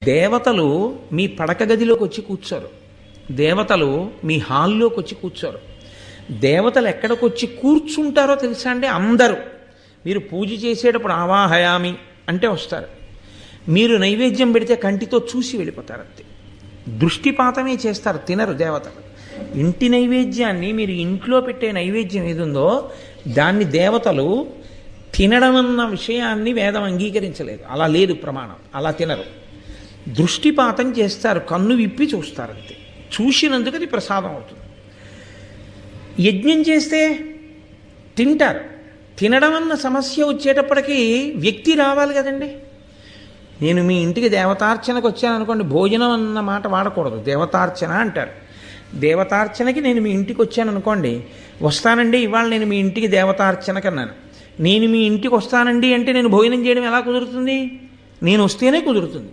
దేవతలు మీ పడక గదిలోకి వచ్చి కూర్చోరు. దేవతలు మీ హాల్లోకి వచ్చి కూర్చోరు. దేవతలు ఎక్కడికి వచ్చి కూర్చుంటారో తెలుసా అండి? అందరూ మీరు పూజ చేసేటప్పుడు ఆవాహయామి అంటే వస్తారు. మీరు నైవేద్యం పెడితే కంటితో చూసి వెళ్ళిపోతారు. అంతే, దృష్టిపాతమే చేస్తారు, తినరు దేవతలు. ఇంటి నైవేద్యాన్ని, మీరు ఇంట్లో పెట్టే నైవేద్యం ఏదుందో దాన్ని దేవతలు తినడం అన్న విషయాన్ని వేదం అంగీకరించలేదు. అలా లేదు ప్రమాణం, అలా తినరు. దృష్టిపాతం చేస్తారు, కన్ను విప్పి చూస్తారు. అంతే, చూసినందుకు అది ప్రసాదం అవుతుంది. యజ్ఞం చేస్తే తింటారు. తినడం అన్న సమస్య వచ్చేటప్పటికీ వ్యక్తి రావాలి కదండి. నేను మీ ఇంటికి దేవతార్చనకు వచ్చాను అనుకోండి, భోజనం అన్న మాట వాడకూడదు, దేవతార్చన అంటారు. దేవతార్చనకి నేను మీ ఇంటికి వచ్చాను అనుకోండి, వస్తానండి ఇవాళ నేను మీ ఇంటికి దేవతార్చనకు అన్నాను. నేను మీ ఇంటికి వస్తానండి అంటే నేను భోజనం చేయడం ఎలా కుదురుతుంది? నేను వస్తేనే కుదురుతుంది.